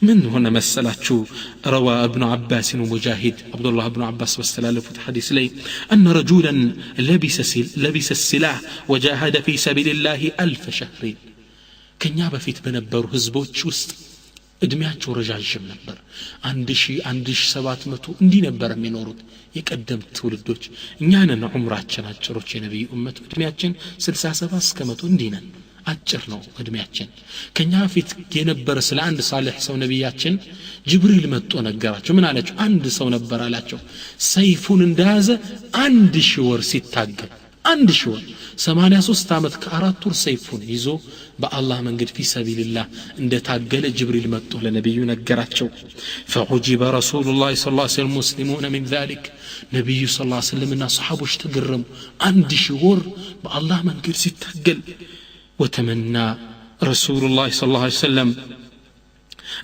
من هنا مسلاتشو روى ابن عباس ومجاهد عبد الله بن عباس واستلالف حديث لي أن رجلا لبس السلاح وجاهد في سبيل الله 1000 شهر كنيا بفيت بنبرو ህዝቦች ውስጥ እድሜያቸው ረጃጅም ነበር 1700 እንዲህ ነበር የሚኖሩት የቀደምት ትውልዶች እኛ ነን ዑምራችን አጭሮች የነብዩ ኡመት እድሜያችን 67 እስከ 100 እንዲህ ነን አጭር ነው እድሜያችን ከኛ ፊት የነበረ ስለ አንድ ሳሊህ ሰው ነብያችን ጅብሪል መጥቶ ነገራቸው ምን አላቸው አንድ ሰው ነበር አላቸው ሰይፉን እንደያዘ 1000 ወር ሲታገል 1000 ወር 83 ዓመት ከ4 ወር ሰይፉን ይዞ በአላህ መንገድ في سبيل الله እንደታገለ ጅብሪል መጥቶ ለነብዩ ነገራቸው فعجب رسول الله صلى الله عليه وسلم المسلمون من ذلك ነብዩ صلى الله عليه وسلم እና ሰሃቦች ተገረሙ 1000 ወር በአላህ መንገድ ሲታገል وتمنى رسول الله صلى الله عليه وسلم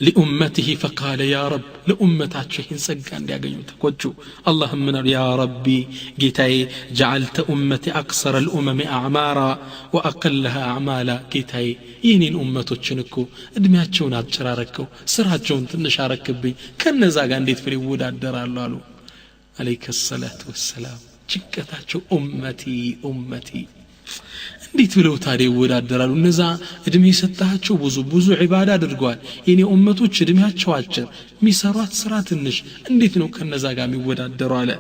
لأمته فقال يا رب لأمتاتشهن سقان لياقينو تقوجو اللهم يا ربي جيتاي جعلت أمتي أقصر الأمم أعمارا وأقلها أعمالا جيتاي ينين أمتوچنكو ادمياتشون أبشراركو سراتشون تنشاركبي كان نزاقان ديت فري ودا الدرالو عليك الصلاة والسلام جكتاتشو أمتي أمتي እንዴት ብለው ታዲያ ይወዳደራሉ እነዛ እድሜ ሰጣቸው ብዙ ዒባዳ አድርገዋል የኔ ኡመቶች እድሜያቸው አጭር ሚሰራት ስራ ትንሽ እንዴት ነው ከነዛ ጋር የሚወዳደሩ አለ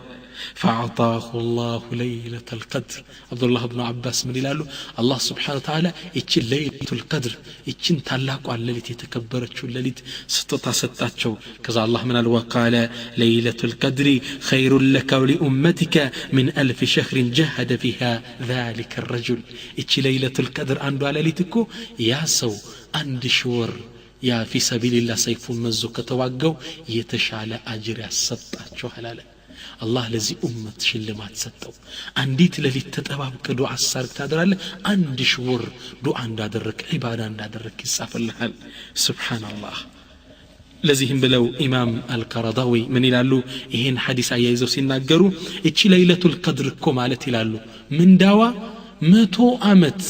فأعطاه الله ليلة القدر عبد الله بن عباس من يلالو الله سبحانه وتعالى يتشن ليلة القدر يتشن تلاقوا على الليلة يتكبرتشو الليلة ستتاسطاتشو كذا الله من وقال ليلة القدر خير لك ولأمتك من 1000 شهر جهد فيها ذلك الرجل يتشن ليلة القدر عنده على ليلتكو ياسو عند شور يا في سبيل الله سيف مزو كتواقو يتشعل أجر السطاتشو حلالا الله لذي أمة شلمات ستو عنديت للي تتباب كدعاء السارك تادرال عند شور دعاء دادرك عبادة دادرك يساف الله سبحان الله لذيهم بلو إمام القرضاوي من يلالو إهين حديث أيازو سيناقرو إتش ليلة القدر كمالة يلالو من داوا 100 ዓመት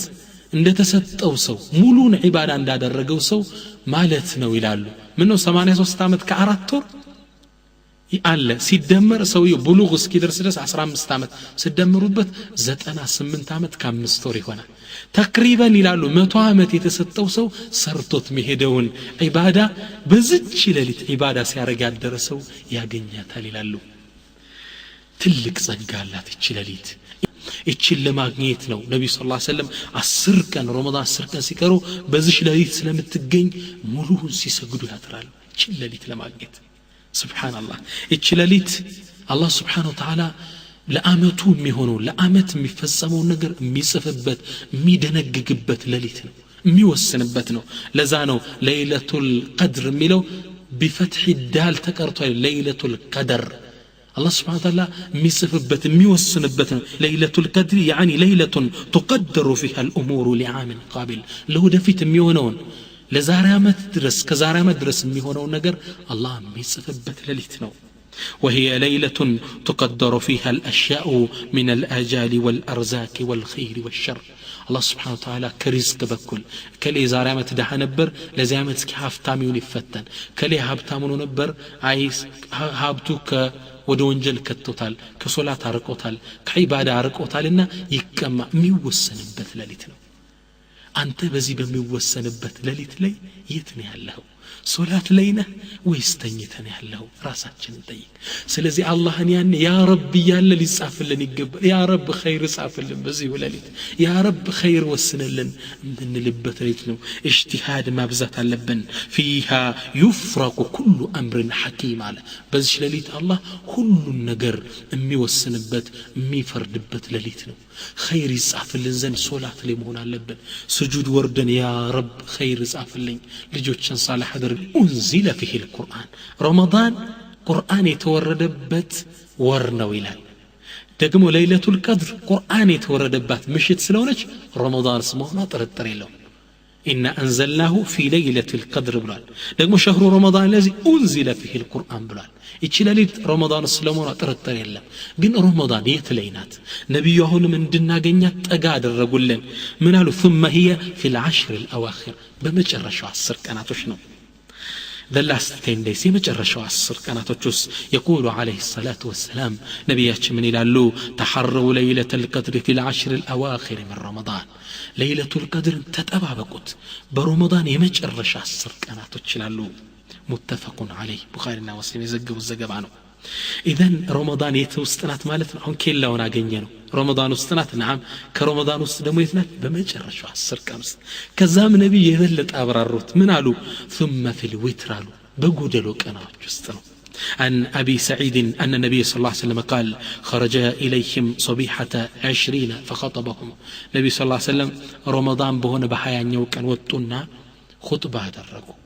እንደተሰጠው ሰው ሙሉን ዒባዳ እንዳደረገው ሰው ማለት ነው ይላሉ ምነው 83 ዓመት ከ4 ወር አለ ሲደመር ሰውየው ብሉግ እስኪደርስ ድረስ 15 ዓመት ሲደመሩበት 98 ዓመት ከ5 ወር ይሆናል ተቅሪበን ይላሉ 100 ዓመት የተሰጠው ሰው ሰርቶት መሄደውን ዒባዳ በዚች ሌሊት ዒባዳ ሲያረግ ያደረሰው ያገኛታል ይላሉ ትልቅ ጸጋ አላት እቺ ሌሊት እቺን ለማግኘት ነው ነብዩ ሰለላሁ ዐለይሂ ወሰለም 10 ቀን ረመዳን 10 ቀን ሲቀሩ በዚህ ሌሊት ስለምትገኝ ሙሉውን ሲሰግዱ ያድራሉ እቺን ሌሊት ለማግኘት ሱብሃንአላህ እቺ ሌሊት አላህ ሱብሃነሁ ወተዓላ ለአመቱ የሚሆነው ለአመት የሚፈጸመው ነገር የሚጽፍበት የሚደነግግበት ሌሊት ነው የሚወስንበት ነው ለዛ ነው ለይለቱል ቀድር የሚለው بفتح الدال ተቀርቷል ለይለቱል ቀድር الله سبحانه وتعالى ميصفبت ميوسنبت ليلة القدر يعني ليلة تقدر فيها الأمور لعام قابل لو دفيت ميونون لزارامت درس كزارامت درس ميونون نجر الله ميصفبت ليلتنا وهي ليلة تقدر فيها الأشياء من الآجال والأرزاق والخير والشر الله سبحانه وتعالى كرزق بكل كلي زارامت دها نبر لزامت كهافتاميون يفتن كلي هابتامون نبر عايز هابتوك ወደ ወንጀል ከቶታል ከሶላት አርቆታል ከዒባዳ አርቆታልና ይከማ የሚወሰንበት ሌሊት ነው አንተ በዚህ በሚወሰንበት ሌሊት ላይ የት ነው ያለው ሶላት ላይ ነህ ወይስ ተኝተህ ነው ያለው ራሳችንን ጠይቅ ስለዚህ አላህን ያን ያ ረብ ያለ ሊጻፍልን ይገባል ያ ረብ ኸይር ጻፍልን በዚህ ሌሊት ያ ረብ ኸይር ወስንልን እንልበት ሌሊት ነው اجتهاد ማብዛት አለብን فيها يفرق كل امر حكيم አለ በዚህ ሌሊት አላህ ሁሉን ነገር የሚወስንበት የሚፈርድበት ሌሊት ነው ኸይር ይጻፍልን ዘንድ ሶላት ላይ መሆን አለብን ስጁድ ወርደን ያ ረብ ኸይር ጻፍልኝ ልጆችን صالح أنزل فيه القرآن رمضان قرآن يتوردبت ورنا ويلال دقمو ليلة القدر قرآن يتوردبت مشيت سلونج رمضان اسمه ما ترتري له إن أنزلناه في ليلة القدر بلال دقمو شهر رمضان الذي أنزل فيه القرآن بلال إيش ليلة رمضان السلامون ترتري له قن رمضان يتلينات نبيهون من دنا جنيات أقاد الرجل من قالوا ثم هي في العشر الأواخر بمجرد شو 10 كانت شنو the last 10 days የመጨረሻው 10 ቀናቶች ውስጥ يقول عليه الصلاة والسلام ነብያችን ምን ይላሉ تحروا ليلة القدر في العشر الأواخر من رمضان ليلة القدر ተጠባበቁት በረመዳን የመጨረሻ 10 ቀናቶች ይላሉ متفق عليه ቡኻሪና ሙስሊም የዘገቡት ዘገባ ነው ኢዘን ረመዳን የተውስጥናት ማለት ነው አሁን ኬላውን አገኘ ነው ረመዳን ውስጥናት نعم ከረመዳን ውስጥ ደግሞ የትናት በመጨረሻው 10 ቀን ውስጥ ከዛም ነብይ የበለጠ አብራሩት ምን አሉ ثم في الوتر አሉ በጎደሎ ቀናዎች ውስጥ ነው عن أبي سعيد أن النبي صلى الله عليه وسلم قال خرج إليهم صبيحة 20 فخطبهم النبي صلى الله عليه وسلم رمضان بهون بحيانيو كان وطنا خطبة درقوا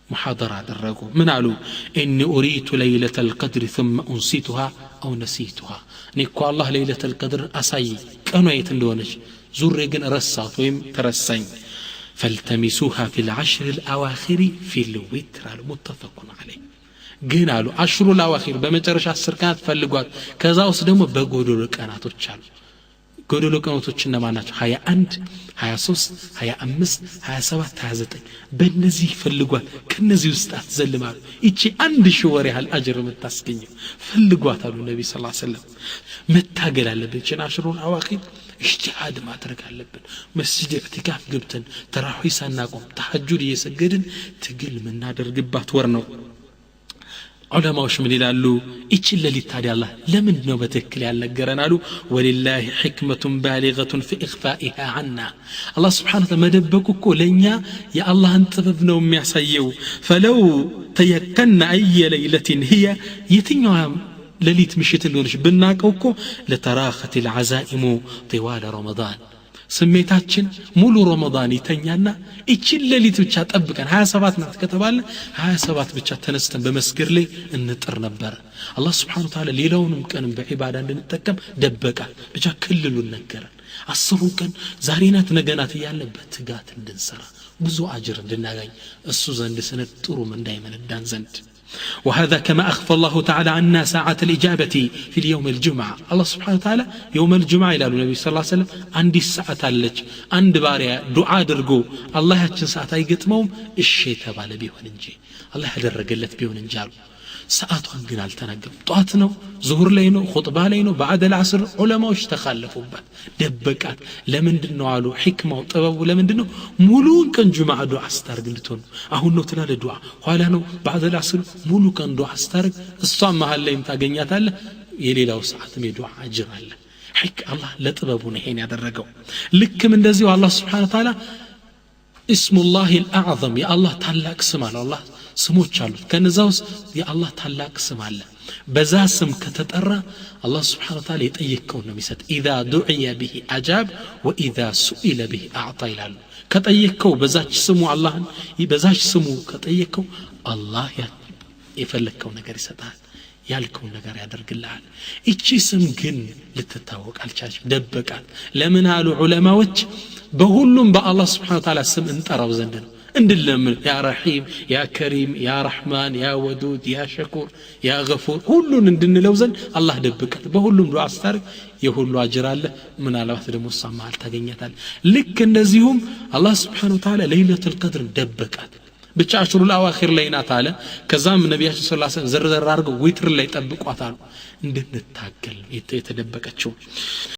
محاضرة درقوا من قالوا إني أريت ليلة القدر ثم أنسيتها أو نسيتها نيكو الله ليلة القدر أساي كانوا يتندونش زور يجن رسات ويم ترسين فالتمسوها في العشر الأواخر في الوتر المتفق عليه ግን አሉ አሽሩ ላዋኺር በመጨረሻ 10 ቀናት ፈልጓት ከዛ ውስጥ ደግሞ በጎዶሎ ቀናቶች አሉ ጎዶሎ ቀናቶች እነማን ናቸው 21 23 25 27 29 በእነዚህ ፈልጓት ከነዚህ ውስጥ አትዘልማሉ እቺ 1000 ወር ያህል አጅር የምታስገኘው ፈልጓት አሉ ነብይ ሰለላሁ ዐለይሂ ወሰለም መታገል አለብን እቺ አሽሩ ላዋኺር اجتهاد ማድረግ አለብን መስጂድ ኢዕቲካፍ ገብተን ተራዊህ ሳናቆም ተሐጁድ እየሰገድን ትግል ምናደርግባት ወር ነው ዑለማዎች ምን ይላሉ እቺ ለሊት ታዲያ አላህ ለምን ነው በትክክል ያልነገረን አሉ ወሊላሂ ሕክመቱን ባሊገቱን في إخفائها عنا الله سبحانه وتعالى መደበቁ እኮ ለኛ የአላህን ጥበብ ነው የሚያሳየው فلو تيقن أي ليلة هي የትኛው ለሊት ምሽት እንደሆነች ብናቀው እኮ ለተራኸት العزائم طوال رمضان ስሜታችን ሙሉ ረመዳን ይተኛና እቺን ለሊት ብቻ ጠብቀን 27 ናት ከተባለ 27 ብቻ ተነስተን በመስገድ ላይ እንጥር ነበር አላህ Subhanahu Wa Ta'ala ሌላውንም ቀን በዒባዳ እንድንጠቀም ደበቃ ብቻ ክልሉን ነገረን 10 ቀን ዛሬ ናት ነገ ናት ያለበት ትጋት እንድንሰራ ብዙ አጅር እንድናገኝ እሱ ዘንድ ሰነድ ጥሩ እንዳይመነዳን ዘንድ وهذا كما أخفى الله تعالى عنا ساعة الإجابة في اليوم الجمعة الله سبحانه وتعالى يوم الجمعة إلى النبي صلى الله عليه وسلم عندي الساعة اللج عند باريا دعاء درقو الله يحجن ساعة يقتمهم الشيء تبال بيهن انجي الله يحدر رقلت بيهن انجال ساعتهم قنال تنقف طواتنا ظهر لينو خطبة لينو بعد العصر علماء اشتخلفوا بعد دبكات لمن دنو علو حكمة وطبب لمن دنو مولون كان جمعة دعاء استارق لتون اهو نو تلال دعاء وعلانو بعد العصر مولو كان دعاء استارق الصام محل لين تاقنيات الله يلي لو ساعتهم يدعاء عجر الله حك الله لا تبابون حين يدرقوا لك من دزيو الله سبحانه وتعالى اسم الله الأعظم يا الله تعالى اسمه الله ስሞች አሉት ከነዛውስ የአላህ ታላቅ ስም አለ በዛ ስም ከተጠራ አላህ Subhanahu Wa Ta'ala የጠየቀው ነው የሚሰጥ اذا دعي به اجاب واذا سئل به اعطى ይላሉ ከጠየቀው በዛች ስሙ አላህን በዛች ስሙ ከጠየቀው አላህ የፈለከው ነገር ይሰጣል ያልከው ነገር ያደርግልሃል እቺ ስም ግን ልትታወቅ አልቻለች ደበቃት ለምን አሉ ዑለማዎች በሁሉም በአላህ Subhanahu Wa Ta'ala ስም እንጠራው ዘንድ ነው እንደለም ያ ረሂም ያ ከሪም ያ ረህማን ያ ወዱድ ያ ሸኩር ያ ገፉር ሁሉን እንድንለው ዘንድ አላህ ደብቀት በሁሉም ዱዓ አስታርቅ የሁሉ አጅር አለ ምናልባት ደግሞ ሰማል ታገኛታል ልክ እንደዚሁም አላህ Subhanahu Wa Ta'ala ለይለቱል ቀድር ደብቀት ብቻ አሽሩል አዋኺር ላይ ናት አለ ከዛም ነብያችን ሰለላሁ ዐለይሂ ወሰለም ዘርዘር አድርገው ዊትር ላይ ጠብቋታል እንድንታገል የተደበቀችው